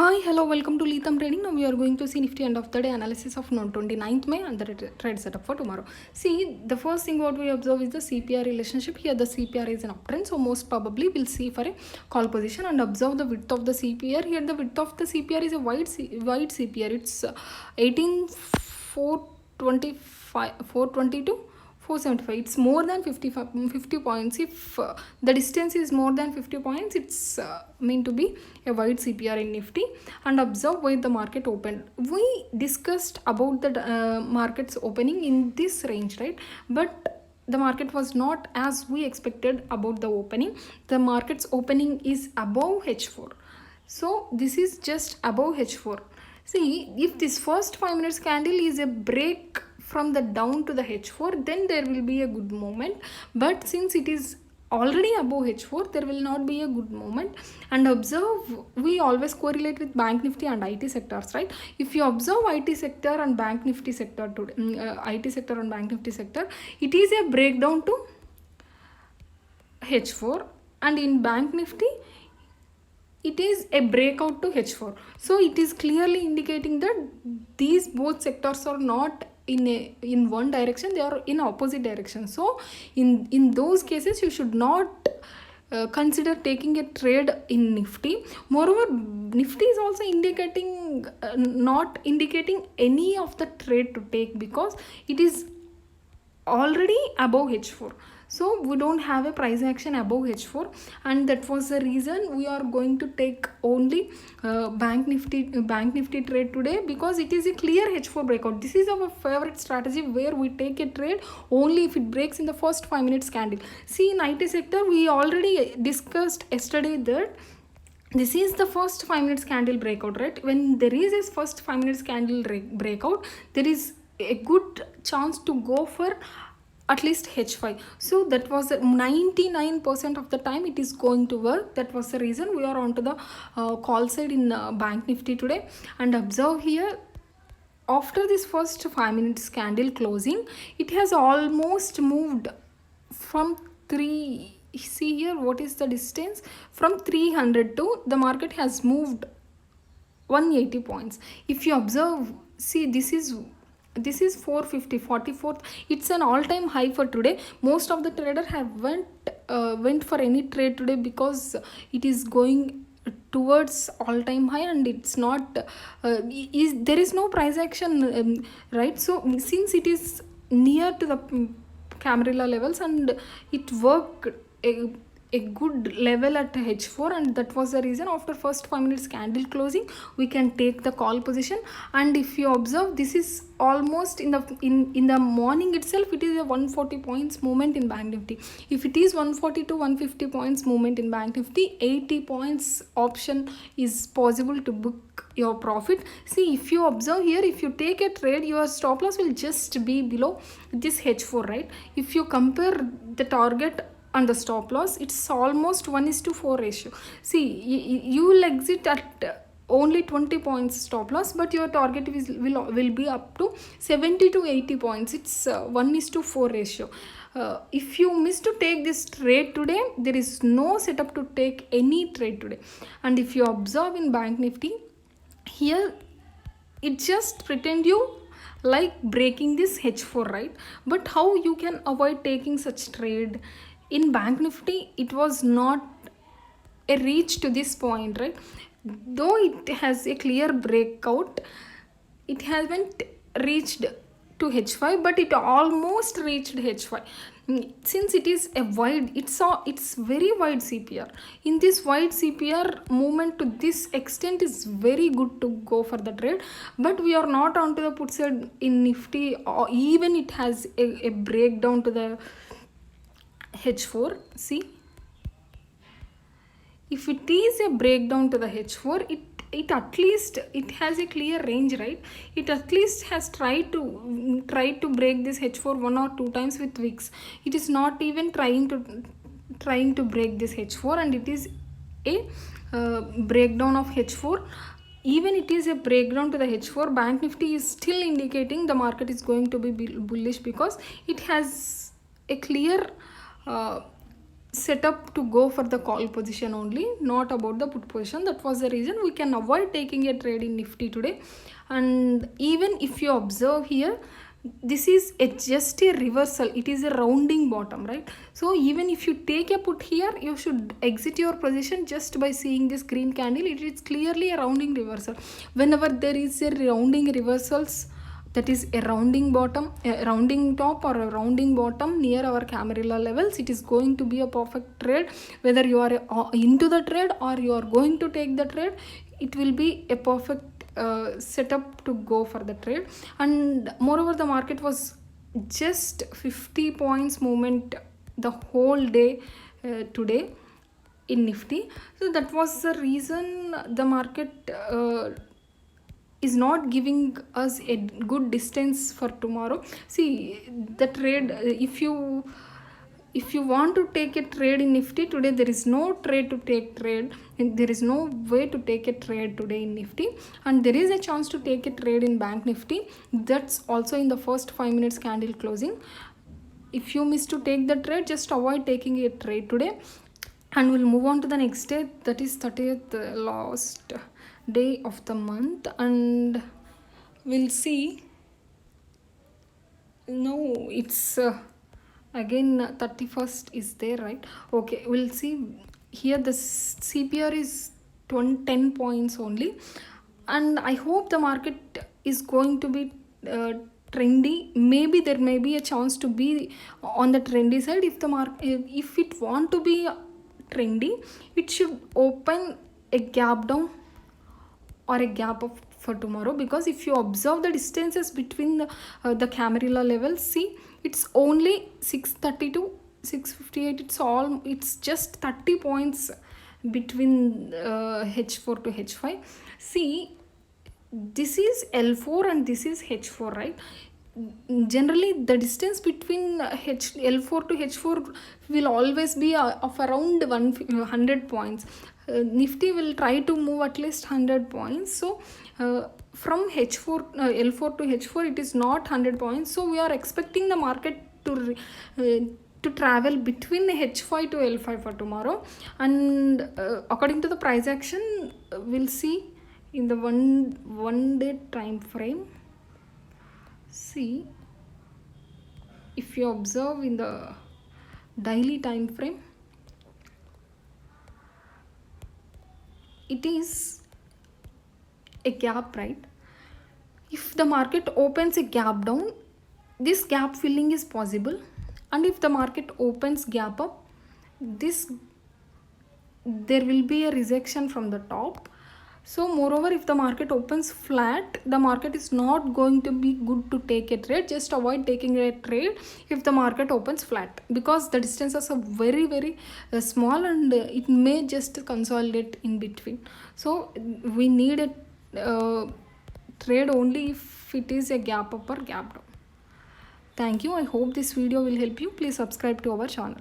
Hi, hello, welcome to Leetham Trading. Now we are going to see Nifty end of the day analysis of 29th May and the trade setup for tomorrow. See, the first thing what we observe is the CPR relationship. Here the CPR is an uptrend, so most probably we'll see for a call position and observe the width of the CPR. Here the width of the CPR is a wide CPR. It's 18,425, 422. 475. It's more than 50 points. If the distance is more than 50 points, it's meant to be a wide CPR in Nifty. And observe where the market opened. We discussed about the markets opening in this range, right? But the market was not as we expected about the opening. The market's opening is above H4. So this is just above H4. See, if this first 5 minutes candle is a break from the down to the H4, then there will be a good moment. But since it is already above H4, there will not be a good moment. And observe, we always correlate with Bank Nifty and IT sectors, right? If you observe IT sector and Bank Nifty sector today, IT sector and Bank Nifty sector, it is a breakdown to H4, and in Bank Nifty it is a breakout to H4. So it is clearly indicating that these both sectors are not in one direction, they are in opposite direction. So in those cases you should not consider taking a trade in Nifty. Moreover, Nifty is also indicating not indicating any of the trade to take because it is already above H4. So we don't have a price action above H4, and that was the reason we are going to take only Bank Nifty trade today, because it is a clear H4 breakout. This is our favorite strategy where we take a trade only if it breaks in the first 5 minutes candle. See, in IT sector we already discussed yesterday that this is the first 5 minutes candle breakout, right? When there is a first 5 minutes candle breakout, there is a good chance to go for at least H5. So that was 99% of the time it is going to work. That was the reason we are onto the call side in Bank Nifty today. And observe here, after this first 5 minutes candle closing, it has almost moved from 3. See here, what is the distance? From 300 to the market has moved 180 points. If you observe, see, this is 450 44th. It's an all-time high for today. Most of the traders have went for any trade today because it is going towards all-time high, and it's not there is no price action, right? So since it is near to the Camarilla levels and it worked a good level at H4, and that was the reason after first 5 minutes candle closing we can take the call position. And if you observe, this is almost in the morning itself, it is a 140 points movement in Bank Nifty. If it is 140 to 150 points movement in Bank Nifty, 80 points option is possible to book your profit. See, if you observe here, if you take a trade, your stop loss will just be below this H4, right? If you compare the target and the stop loss, it's almost 1:4 ratio. See, you will exit at only 20 points stop loss, but your target will be up to 70 to 80 points. It's 1:4 ratio. If you miss to take this trade today, there is no setup to take any trade today. And if you observe in Bank Nifty, here it just pretend you like breaking this H4, right? But how you can avoid taking such trade? In Bank Nifty, it was not a reach to this point, right? Though it has a clear breakout, it hasn't reached to H5, but it almost reached H5. Since it is a wide, it's very wide CPR. In this wide CPR, movement to this extent is very good to go for the trade. But we are not onto the put side in Nifty, or even it has a breakdown to the H4. See, if it is a breakdown to the H4, it at least it has a clear range, right? It at least has tried to break this H4 1 or 2 times with wicks. It is not even trying to break this H4, and it is a breakdown of H4. Even it is a breakdown to the H4, Bank Nifty is still indicating the market is going to be bullish because it has a clear set up to go for the call position only, not about the put position. That was the reason we can avoid taking a trade in Nifty today. And even if you observe here, this is just a reversal, it is a rounding bottom, right? So even if you take a put here, you should exit your position just by seeing this green candle. It is clearly a rounding reversal. Whenever there is a rounding reversals, that is a rounding bottom, a rounding top or a rounding bottom near our camarilla levels, it is going to be a perfect trade. Whether you are into the trade or you are going to take the trade, it will be a perfect setup to go for the trade. And moreover, the market was just 50 points movement the whole day today in Nifty. So that was the reason the market is not giving us a good distance for tomorrow. See, the trade, if you want to take a trade in Nifty today, there is no trade to take trade, and there is no way to take a trade today in Nifty. And there is a chance to take a trade in Bank Nifty, that's also in the first 5 minutes candle closing. If you miss to take the trade, just avoid taking a trade today. And we'll move on to the next day, that is 30th, last day of the month, and we'll see. No, it's again 31st is there, right? Okay, we'll see. Here the CPR is 10 points only, and I hope the market is going to be trendy. Maybe there may be a chance to be on the trendy side. If the market, if it want to be trendy, it should open a gap down or a gap up for tomorrow, because if you observe the distances between the camarilla levels, see, it's only 630 to 658. It's just 30 points between H4 to H5. See, this is L4 and this is H4, right? Generally the distance between L4 to H4 will always be of around 100 points. Nifty will try to move at least 100 points. So from L4 to H4, it is not 100 points. So we are expecting the market to travel between H5 to L5 for tomorrow. And according to the price action, we'll see in the one day time frame. See, if you observe in the daily time frame, it is a gap, right? If the market opens a gap down, this gap filling is possible, and if the market opens gap up, there will be a rejection from the top. So moreover, if the market opens flat, the market is not going to be good to take a trade. Just avoid taking a trade if the market opens flat, because the distances are very, very small, and it may just consolidate in between. So we need a trade only if it is a gap up or gap down. Thank you. I hope this video will help you. Please subscribe to our channel.